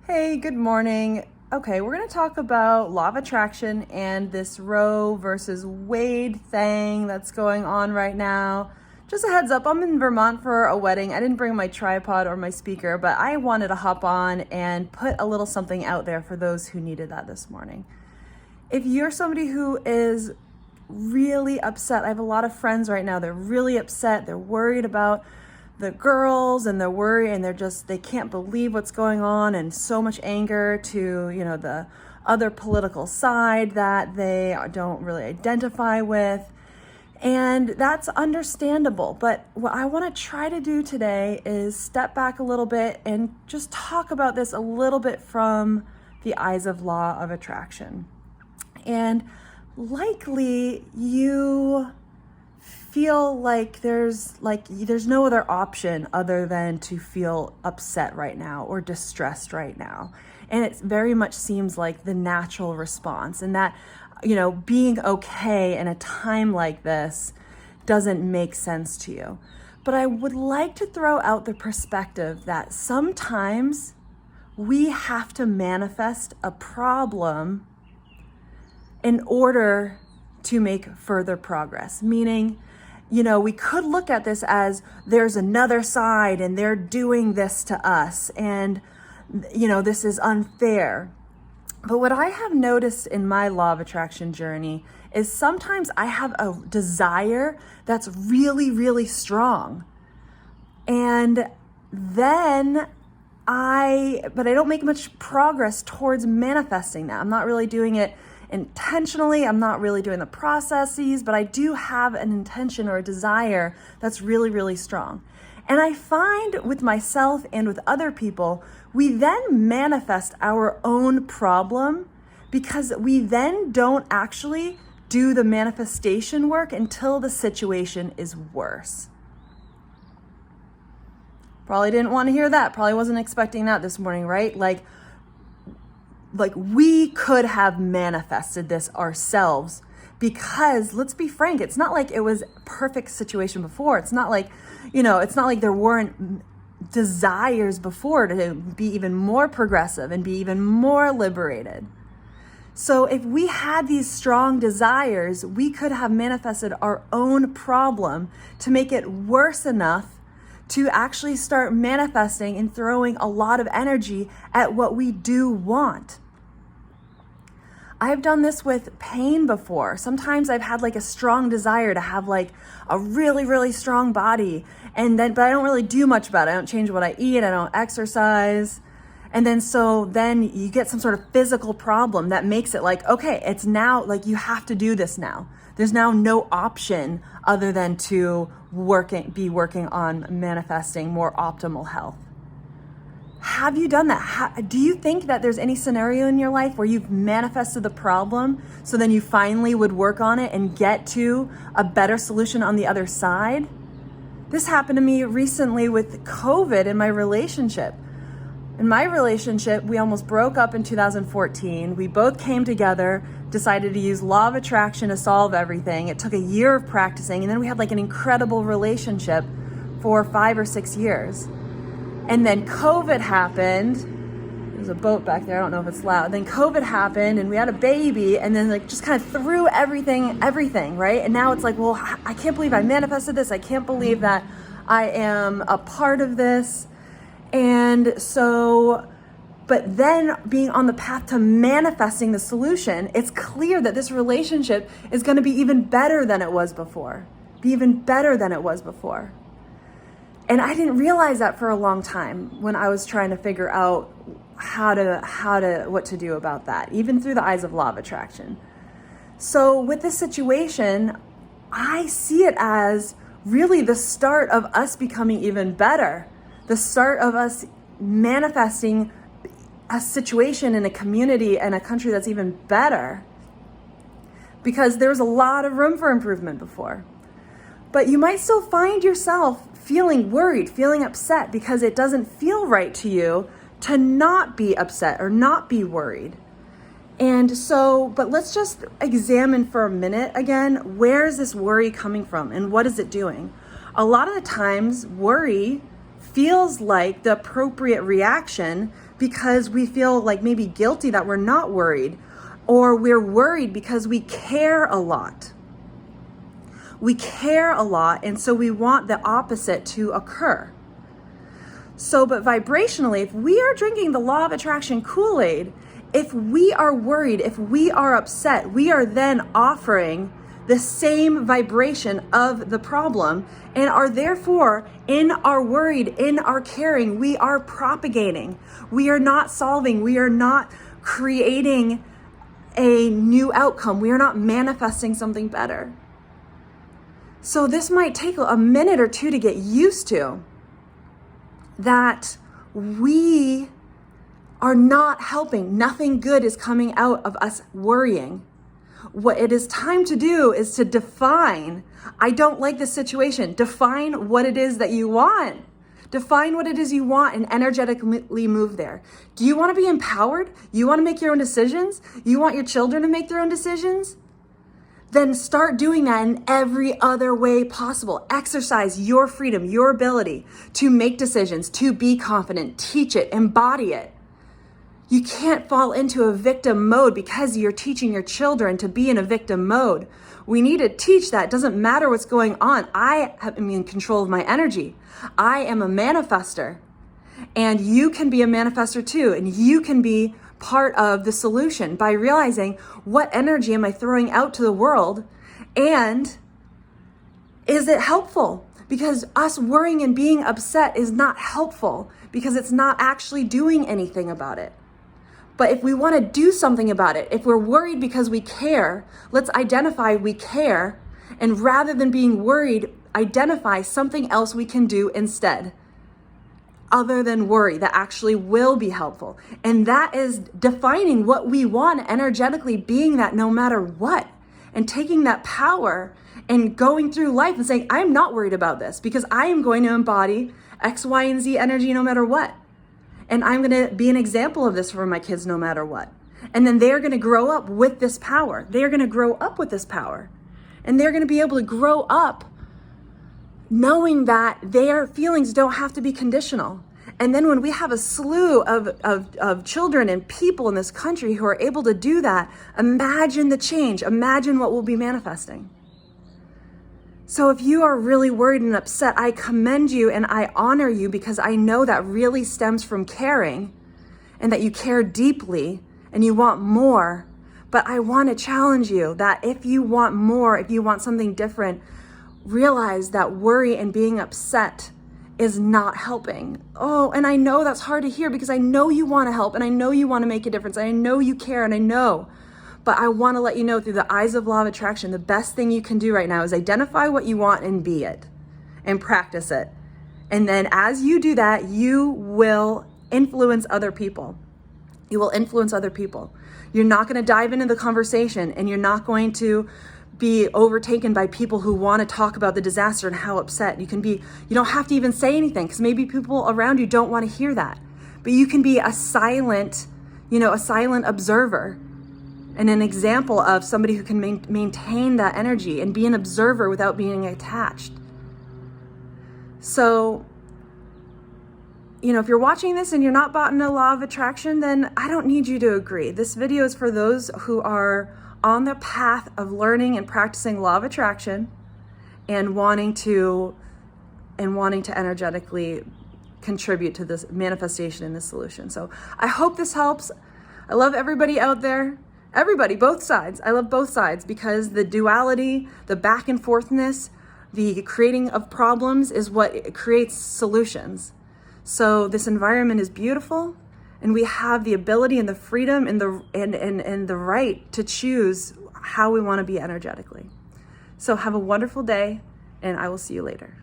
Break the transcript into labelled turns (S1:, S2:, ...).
S1: Hey, good morning. Okay, we're going to talk about law of attraction and this Roe versus Wade thing that's going on right now. Just a heads up, I'm in Vermont for a wedding. I didn't bring my tripod or my speaker, but I wanted to hop on and put a little something out there for those who needed that this morning. If you're somebody who is really upset, I have a lot of friends right now, they're really upset, they're worried about the girls and they're worried and they can't believe what's going on, and so much anger to, the other political side that they don't really identify with. And that's understandable. But what I want to try to do today is step back a little bit and just talk about this a little bit from the eyes of law of attraction. And likely you feel like there's no other option other than to feel upset right now or distressed right now. And it very much seems like the natural response, and that, being okay in a time like this doesn't make sense to you. But I would like to throw out the perspective that sometimes we have to manifest a problem in order to make further progress. Meaning, we could look at this as there's another side and they're doing this to us and, this is unfair. But what I have noticed in my law of attraction journey is sometimes I have a desire that's really, really strong. And then but I don't make much progress towards manifesting that. I'm not really doing it intentionally. I'm not really doing the processes, but I do have an intention or a desire that's really, really strong. And I find with myself and with other people, we then manifest our own problem because we then don't actually do the manifestation work until the situation is worse. Probably didn't want to hear that. Probably wasn't expecting that this morning, right? Like we could have manifested this ourselves, because let's be frank, it's not like it was a perfect situation before. It's not like, it's not like there weren't desires before to be even more progressive and be even more liberated. So if we had these strong desires, we could have manifested our own problem to make it worse enough to actually start manifesting and throwing a lot of energy at what we do want. I've done this with pain before. Sometimes I've had a strong desire to have a really, really strong body, but I don't really do much about it. I don't change what I eat. I don't exercise. And then you get some sort of physical problem that makes it okay, it's now you have to do this now. There's now no option other than to be working on manifesting more optimal health. Have you done that? Do you think that there's any scenario in your life where you've manifested the problem so then you finally would work on it and get to a better solution on the other side? This happened to me recently with COVID in my relationship. In my relationship, we almost broke up in 2014. We both came together, decided to use law of attraction to solve everything. It took a year of practicing, and then we had an incredible relationship for 5 or 6 years. And then COVID happened. There's a boat back there. I don't know if it's loud. Then COVID happened and we had a baby, and then just kind of threw everything, right? And now it's well, I can't believe I manifested this. I can't believe that I am a part of this. And so, but then being on the path to manifesting the solution, it's clear that this relationship is going to be even better than it was before. And I didn't realize that for a long time when I was trying to figure out what to do about that, even through the eyes of law of attraction. So with this situation, I see it as really the start of us becoming even better, the start of us manifesting a situation in a community and a country that's even better, because there was a lot of room for improvement before. But you might still find yourself feeling worried, feeling upset, because it doesn't feel right to you to not be upset or not be worried. And so, but let's just examine for a minute again, where is this worry coming from and what is it doing? A lot of the times, worry feels like the appropriate reaction because we feel like maybe guilty that we're not worried, or we're worried because we care a lot. We care a lot, and so we want the opposite to occur. So, but vibrationally, if we are drinking the law of attraction Kool-Aid, if we are worried, if we are upset, we are then offering the same vibration of the problem, and are therefore, in our worried, in our caring, we are propagating. We are not solving. We are not creating a new outcome. We are not manifesting something better. So this might take a minute or two to get used to, that we are not helping. Nothing good is coming out of us worrying. What it is time to do is to define, I don't like this situation. Define what it is that you want. Define what it is you want and energetically move there. Do you want to be empowered? You want to make your own decisions? You want your children to make their own decisions? Then start doing that in every other way possible. Exercise your freedom, your ability to make decisions, to be confident, teach it, embody it. You can't fall into a victim mode because you're teaching your children to be in a victim mode. We need to teach that. It doesn't matter what's going on. I am in control of my energy. I am a manifester. And you can be a manifester too. And you can be part of the solution by realizing, what energy am I throwing out to the world? And is it helpful? Because us worrying and being upset is not helpful, because it's not actually doing anything about it. But if we want to do something about it, if we're worried because we care, let's identify we care. And rather than being worried, identify something else we can do instead, other than worry, that actually will be helpful. And that is defining what we want energetically, being that no matter what, and taking that power and going through life and saying, I'm not worried about this because I am going to embody X, Y, and Z energy no matter what. And I'm going to be an example of this for my kids no matter what. And then they're going to grow up with this power. They're going to grow up with this power. And they're going to be able to grow up knowing that their feelings don't have to be conditional. And then when we have a slew of children and people in this country who are able to do that, imagine the change. Imagine what we'll be manifesting. So if you are really worried and upset, I commend you and I honor you, because I know that really stems from caring, and that you care deeply and you want more. But I want to challenge you that if you want more, if you want something different, realize that worry and being upset is not helping. Oh, and I know that's hard to hear, because I know you want to help and I know you want to make a difference. And I know you care, and I know. But I want to let you know, through the eyes of law of attraction, the best thing you can do right now is identify what you want and be it, and practice it. And then as you do that, you will influence other people. You will influence other people. You're not going to dive into the conversation, and you're not going to be overtaken by people who want to talk about the disaster and how upset you can be. You don't have to even say anything, because maybe people around you don't want to hear that. But you can be a silent observer, and an example of somebody who can maintain that energy and be an observer without being attached. So, if you're watching this and you're not bought into law of attraction, then I don't need you to agree. This video is for those who are on the path of learning and practicing law of attraction and wanting to energetically contribute to this manifestation and this solution. So I hope this helps. I love everybody out there. Everybody, both sides. I love both sides, because the duality, the back and forthness, the creating of problems is what creates solutions. So this environment is beautiful, and we have the ability and the freedom and the right to choose how we want to be energetically. So have a wonderful day, and I will see you later.